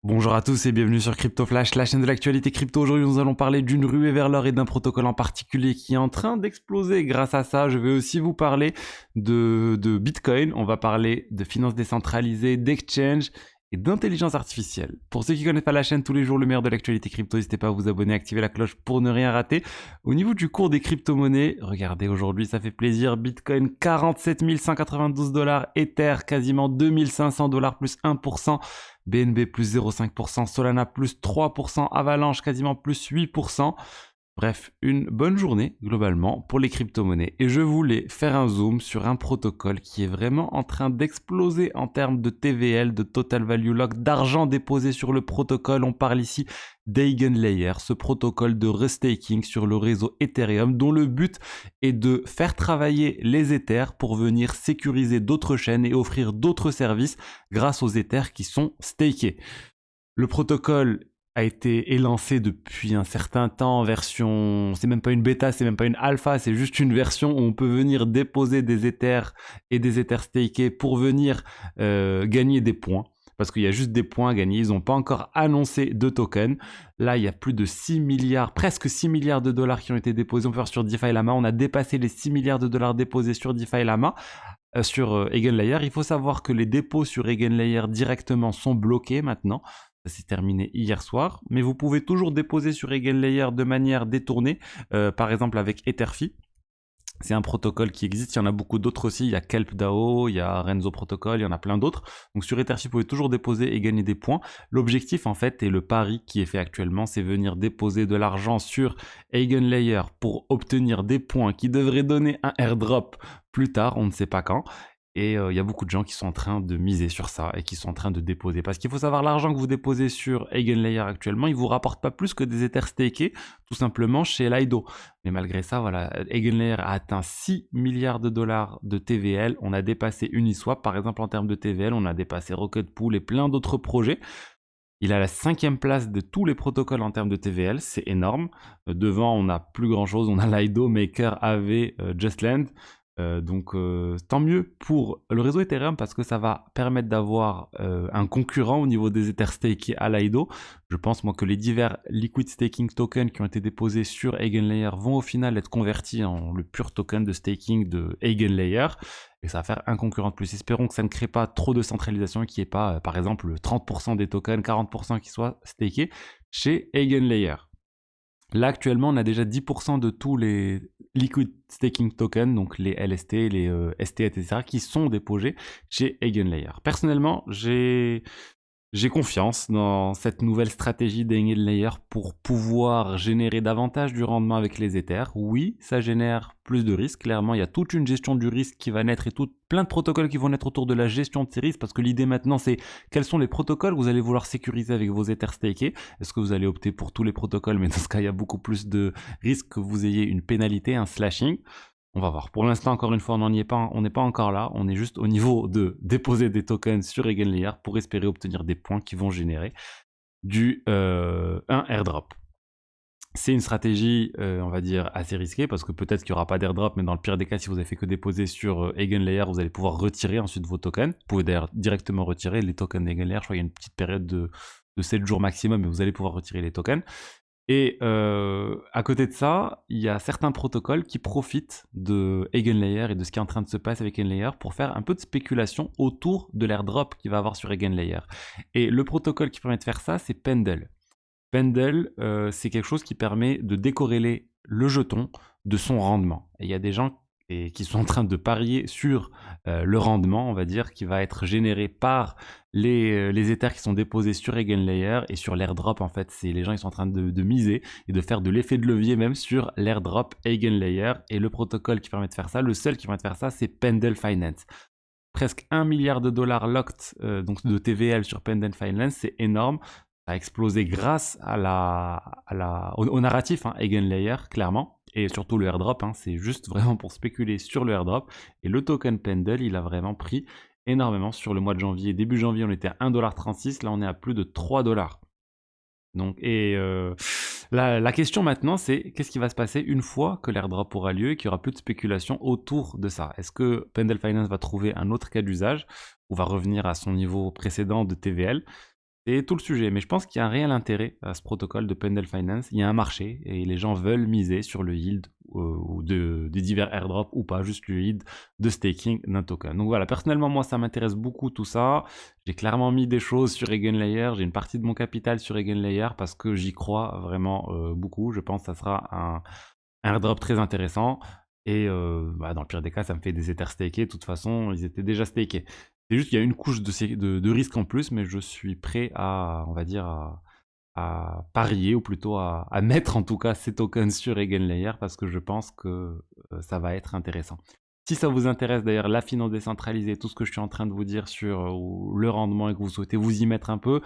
Bonjour à tous et bienvenue sur Crypto Flash, la chaîne de l'actualité crypto. Aujourd'hui, nous allons parler d'une ruée vers l'or et d'un protocole en particulier qui est en train d'exploser. Grâce à ça, je vais aussi vous parler de Bitcoin. On va parler de finances décentralisées, d'exchange et d'intelligence artificielle. Pour ceux qui ne connaissent pas la chaîne, tous les jours le meilleur de l'actualité crypto, n'hésitez pas à vous abonner, à activer la cloche pour ne rien rater. Au niveau du cours des crypto-monnaies, regardez aujourd'hui, ça fait plaisir. Bitcoin 47 192 $, Ether quasiment 2500 $ plus 1%. BNB plus 0,5%, Solana plus 3%, Avalanche quasiment plus 8%. Bref, une bonne journée globalement pour les crypto-monnaies. Et je voulais faire un zoom sur un protocole qui est vraiment en train d'exploser en termes de TVL, de Total Value Lock, d'argent déposé sur le protocole. On parle ici d'Eigenlayer, ce protocole de restaking sur le réseau Ethereum dont le but est de faire travailler les Ethers pour venir sécuriser d'autres chaînes et offrir d'autres services grâce aux Ethers qui sont stakés. Le protocole est lancé depuis un certain temps en version, c'est même pas une bêta, c'est même pas une alpha, c'est juste une version où on peut venir déposer des Ethers et des Ethers stakés pour venir gagner des points. Parce qu'il y a juste des points à gagner, ils n'ont pas encore annoncé de tokens. Là, il y a plus de 6 milliards, presque 6 milliards de dollars qui ont été déposés. On peut voir sur DeFi Lama, on a dépassé les 6 milliards de dollars déposés sur DeFi Lama. Sur Eigenlayer, il faut savoir que les dépôts sur Eigenlayer directement sont bloqués maintenant. Ça s'est terminé hier soir, mais vous pouvez toujours déposer sur Eigenlayer de manière détournée, par exemple avec Etherfi. C'est un protocole qui existe, il y en a beaucoup d'autres aussi, il y a KelpDAO, il y a Renzo Protocol, il y en a plein d'autres. Donc sur Etherfi, vous pouvez toujours déposer et gagner des points. L'objectif en fait, et le pari qui est fait actuellement, c'est venir déposer de l'argent sur Eigenlayer pour obtenir des points qui devraient donner un airdrop plus tard, on ne sait pas quand. Et il y a beaucoup de gens qui sont en train de miser sur ça et qui sont en train de déposer. Parce qu'il faut savoir, l'argent que vous déposez sur Eigenlayer actuellement, il vous rapporte pas plus que des Ethers stakés, tout simplement chez Lido. Mais malgré ça, voilà, Eigenlayer a atteint 6 milliards de dollars de TVL. On a dépassé Uniswap, par exemple, en termes de TVL. On a dépassé Rocket Pool et plein d'autres projets. Il a la 5e place de tous les protocoles en termes de TVL, c'est énorme. Devant, on n'a plus grand chose. On a Lido, Maker, AV, Justland. Donc tant mieux pour le réseau Ethereum parce que ça va permettre d'avoir un concurrent au niveau des Ether stakés à Lido. Je pense moi que les divers liquid staking tokens qui ont été déposés sur Eigenlayer vont au final être convertis en le pur token de staking de Eigenlayer et ça va faire un concurrent de plus. Espérons que ça ne crée pas trop de centralisation et qu'il n'y ait pas par exemple 30% des tokens, 40% qui soient stakés chez Eigenlayer. Là, actuellement, on a déjà 10% de tous les liquid staking tokens, donc les LST, les ST, etc., qui sont déposés chez Eigenlayer. Personnellement, j'ai confiance dans cette nouvelle stratégie d'Eigenlayer pour pouvoir générer davantage du rendement avec les Ethers. Oui, ça génère plus de risques. Clairement, il y a toute une gestion du risque qui va naître et plein de protocoles qui vont naître autour de la gestion de ces risques parce que l'idée maintenant, c'est quels sont les protocoles que vous allez vouloir sécuriser avec vos Ethers stakés. Est-ce que vous allez opter pour tous les protocoles? Mais dans ce cas, il y a beaucoup plus de risques que vous ayez une pénalité, un slashing. On va voir. Pour l'instant, encore une fois, on n'est pas encore là. On est juste au niveau de déposer des tokens sur Eigenlayer pour espérer obtenir des points qui vont générer un airdrop. C'est une stratégie, on va dire, assez risquée parce que peut-être qu'il n'y aura pas d'airdrop, mais dans le pire des cas, si vous avez fait que déposer sur Eigenlayer, vous allez pouvoir retirer ensuite vos tokens. Vous pouvez d'ailleurs directement retirer les tokens d'Eigenlayer. Je crois qu'il y a une petite période de 7 jours maximum, mais vous allez pouvoir retirer les tokens. Et à côté de ça, il y a certains protocoles qui profitent de Eigenlayer et de ce qui est en train de se passer avec Eigenlayer pour faire un peu de spéculation autour de l'airdrop qu'il va avoir sur Eigenlayer. Et le protocole qui permet de faire ça, c'est Pendle. Pendle, c'est quelque chose qui permet de décorréler le jeton de son rendement. Et il y a des gens qui sont en train de parier sur le rendement, on va dire, qui va être généré par les Ethers qui sont déposés sur Eigenlayer et sur l'airdrop. En fait, c'est les gens qui sont en train de miser et de faire de l'effet de levier même sur l'airdrop Eigenlayer. Et le protocole qui permet de faire ça, le seul qui permet de faire ça, c'est Pendle Finance. Presque 1 milliard de dollars locked donc de TVL sur Pendle Finance, c'est énorme. Ça a explosé grâce au narratif Eigenlayer, clairement. Et surtout le airdrop, c'est juste vraiment pour spéculer sur le airdrop. Et le token Pendle, il a vraiment pris énormément sur le mois de janvier. Début janvier, on était à 1,36 $, là on est à plus de 3 $. Donc, la question maintenant, c'est qu'est-ce qui va se passer une fois que l'airdrop aura lieu et qu'il n'y aura plus de spéculation autour de ça? Est-ce que Pendle Finance va trouver un autre cas d'usage ou va revenir à son niveau précédent de TVL? C'est tout le sujet, mais je pense qu'il y a un réel intérêt à ce protocole de Pendle Finance. Il y a un marché et les gens veulent miser sur le yield ou des divers airdrops ou pas, juste le yield de staking d'un token. Donc voilà, personnellement, moi, ça m'intéresse beaucoup tout ça. J'ai clairement mis des choses sur Eigenlayer. J'ai une partie de mon capital sur Eigenlayer parce que j'y crois vraiment beaucoup. Je pense que ça sera un airdrop très intéressant. Et dans le pire des cas, ça me fait des ethers stakés. De toute façon, ils étaient déjà stakés. C'est juste qu'il y a une couche de risque en plus, mais je suis prêt à, on va dire, à parier, ou plutôt à mettre en tout cas ces tokens sur Eigenlayer parce que je pense que ça va être intéressant. Si ça vous intéresse d'ailleurs, la finance décentralisée, tout ce que je suis en train de vous dire sur le rendement et que vous souhaitez vous y mettre un peu,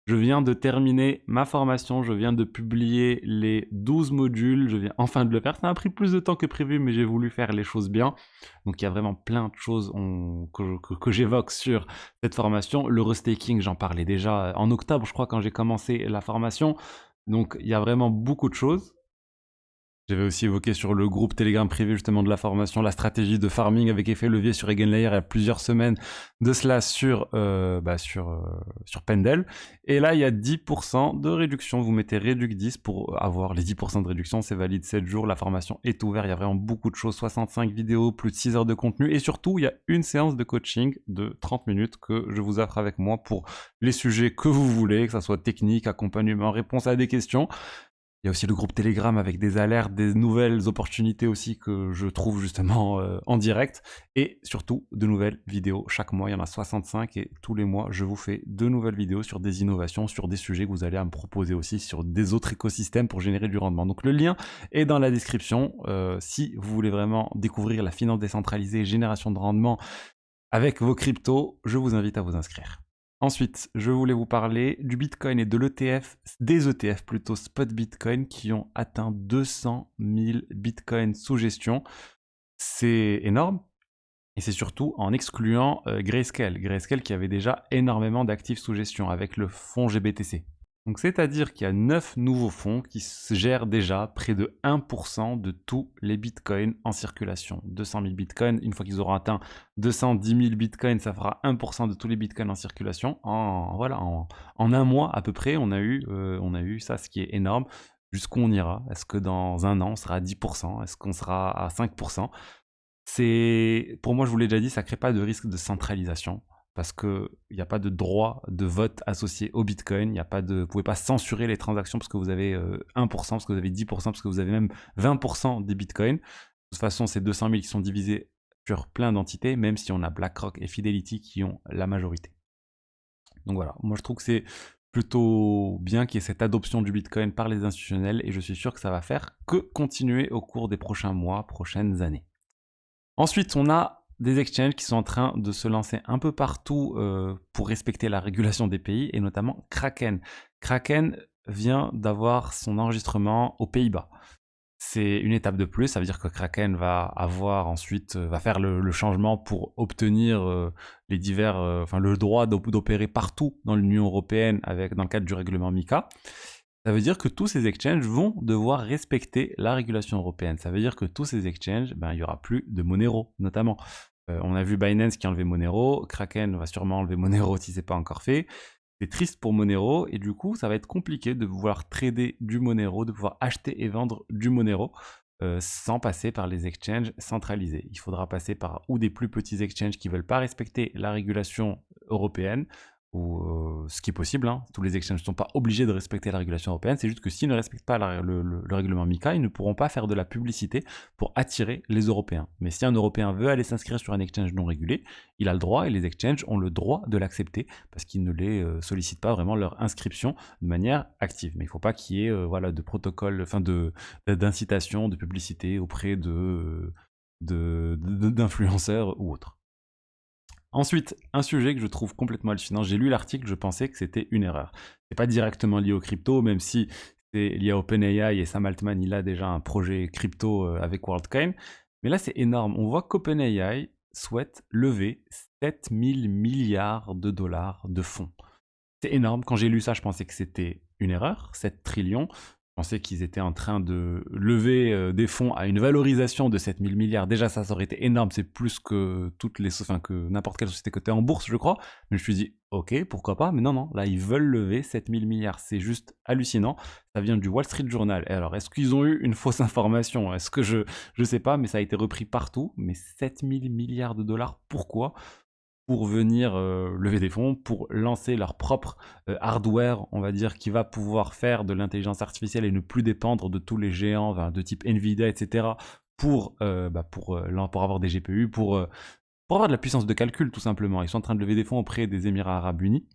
je viens de terminer ma formation, je viens de publier les 12 modules, je viens enfin de le faire. Ça a pris plus de temps que prévu, mais j'ai voulu faire les choses bien. Donc il y a vraiment plein de choses que j'évoque sur cette formation. Le restaking, j'en parlais déjà en octobre, je crois, quand j'ai commencé la formation. Donc il y a vraiment beaucoup de choses. J'avais aussi évoqué sur le groupe Telegram privé justement de la formation la stratégie de farming avec effet levier sur Eigenlayer il y a plusieurs semaines de cela sur Pendle. Et là, il y a 10% de réduction. Vous mettez Reduc 10 pour avoir les 10% de réduction. C'est valide 7 jours. La formation est ouverte. Il y a vraiment beaucoup de choses. 65 vidéos, plus de 6 heures de contenu. Et surtout, il y a une séance de coaching de 30 minutes que je vous offre avec moi pour les sujets que vous voulez, que ce soit technique, accompagnement, réponse à des questions. Il y a aussi le groupe Telegram avec des alertes, des nouvelles opportunités aussi que je trouve justement en direct. Et surtout, de nouvelles vidéos chaque mois. Il y en a 65 et tous les mois, je vous fais de nouvelles vidéos sur des innovations, sur des sujets que vous allez à me proposer aussi, sur des autres écosystèmes pour générer du rendement. Donc le lien est dans la description. Si vous voulez vraiment découvrir la finance décentralisée et génération de rendement avec vos cryptos, je vous invite à vous inscrire. Ensuite, je voulais vous parler du Bitcoin et de l'ETF, des ETF plutôt Spot Bitcoin qui ont atteint 200 000 Bitcoins sous gestion. C'est énorme et c'est surtout en excluant Grayscale. Grayscale qui avait déjà énormément d'actifs sous gestion avec le fonds GBTC. Donc c'est-à-dire qu'il y a 9 nouveaux fonds qui gèrent déjà près de 1% de tous les bitcoins en circulation. 200 000 bitcoins, une fois qu'ils auront atteint 210 000 bitcoins, ça fera 1% de tous les bitcoins en circulation. En un mois à peu près, on a eu ça, ce qui est énorme. Jusqu'où on ira? Est-ce que dans un an, on sera à 10%? Est-ce qu'on sera à 5%? Pour moi, je vous l'ai déjà dit, ça ne crée pas de risque de centralisation parce qu'il n'y a pas de droit de vote associé au Bitcoin. Vous ne pouvez pas censurer les transactions parce que vous avez 1%, parce que vous avez 10%, parce que vous avez même 20% des Bitcoins. De toute façon, c'est 200 000 qui sont divisés sur plein d'entités, même si on a BlackRock et Fidelity qui ont la majorité. Donc voilà, moi je trouve que c'est plutôt bien qu'il y ait cette adoption du Bitcoin par les institutionnels et je suis sûr que ça va faire que continuer au cours des prochains mois, prochaines années. Ensuite, on a des exchanges qui sont en train de se lancer un peu partout pour respecter la régulation des pays, et notamment Kraken. Kraken vient d'avoir son enregistrement aux Pays-Bas. C'est une étape de plus, ça veut dire que Kraken va faire le changement pour obtenir le droit d'opérer partout dans l'Union européenne dans le cadre du règlement MiCA. Ça veut dire que tous ces exchanges vont devoir respecter la régulation européenne. Ça veut dire que tous ces exchanges, il n'y aura plus de Monero, notamment. On a vu Binance qui a enlevé Monero, Kraken va sûrement enlever Monero si ce n'est pas encore fait. C'est triste pour Monero et du coup, ça va être compliqué de pouvoir trader du Monero, de pouvoir acheter et vendre du Monero sans passer par les exchanges centralisés. Il faudra passer par ou des plus petits exchanges qui ne veulent pas respecter la régulation européenne, ou ce qui est possible, hein. Tous les exchanges ne sont pas obligés de respecter la régulation européenne, c'est juste que s'ils ne respectent pas le règlement MiCA, ils ne pourront pas faire de la publicité pour attirer les Européens. Mais si un Européen veut aller s'inscrire sur un exchange non régulé, il a le droit et les exchanges ont le droit de l'accepter parce qu'ils ne les sollicitent pas vraiment leur inscription de manière active. Mais il ne faut pas qu'il y ait de protocole, d'incitation, de publicité auprès d'influenceurs ou autres. Ensuite, un sujet que je trouve complètement hallucinant, j'ai lu l'article, je pensais que c'était une erreur. C'est pas directement lié aux crypto, même si c'est lié à OpenAI et Sam Altman, il a déjà un projet crypto avec WorldCoin. Mais là, c'est énorme. On voit qu'OpenAI souhaite lever 7 000 milliards de dollars de fonds. C'est énorme. Quand j'ai lu ça, je pensais que c'était une erreur, 7 trillions. pensais qu'ils étaient en train de lever des fonds à une valorisation de 7000 milliards. Déjà, ça aurait été énorme. C'est plus que que n'importe quelle société cotée en bourse, je crois. Mais je me suis dit, ok, pourquoi pas. Mais non, non, là, ils veulent lever 7000 milliards. C'est juste hallucinant. Ça vient du Wall Street Journal. Et alors, est-ce qu'ils ont eu une fausse information? Est-ce que je sais pas, mais ça a été repris partout. Mais 7000 milliards de dollars, pourquoi? Pour venir lever des fonds, pour lancer leur propre hardware, on va dire, qui va pouvoir faire de l'intelligence artificielle et ne plus dépendre de tous les géants de type Nvidia, etc., pour avoir des GPU, pour avoir de la puissance de calcul, tout simplement. Ils sont en train de lever des fonds auprès des Émirats Arabes Unis.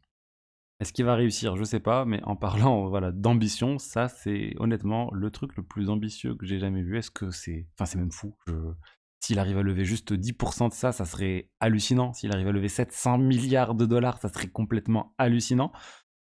Est-ce qu'il va réussir? Je sais pas, mais en parlant voilà, d'ambition, ça, c'est honnêtement le truc le plus ambitieux que j'ai jamais vu. Est-ce que c'est... Enfin, c'est même fou. S'il arrive à lever juste 10% de ça, ça serait hallucinant. S'il arrive à lever 700 milliards de dollars, ça serait complètement hallucinant.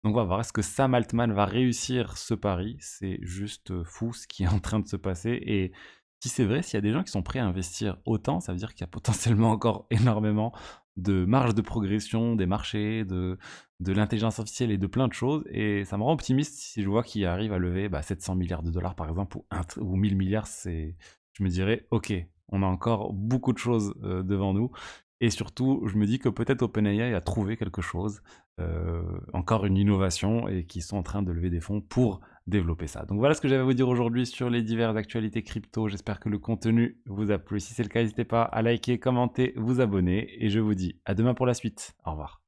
Donc on va voir, est-ce que Sam Altman va réussir ce pari? C'est juste fou ce qui est en train de se passer. Et si c'est vrai, s'il y a des gens qui sont prêts à investir autant, ça veut dire qu'il y a potentiellement encore énormément de marge de progression des marchés, de l'intelligence artificielle et de plein de choses. Et ça me rend optimiste si je vois qu'il arrive à lever 700 milliards de dollars par exemple, ou 1000 milliards. Je me dirais, ok, on a encore beaucoup de choses devant nous. Et surtout, je me dis que peut-être OpenAI a trouvé quelque chose, encore une innovation, et qu'ils sont en train de lever des fonds pour développer ça. Donc voilà ce que j'avais à vous dire aujourd'hui sur les diverses actualités crypto. J'espère que le contenu vous a plu. Si c'est le cas, n'hésitez pas à liker, commenter, vous abonner. Et je vous dis à demain pour la suite. Au revoir.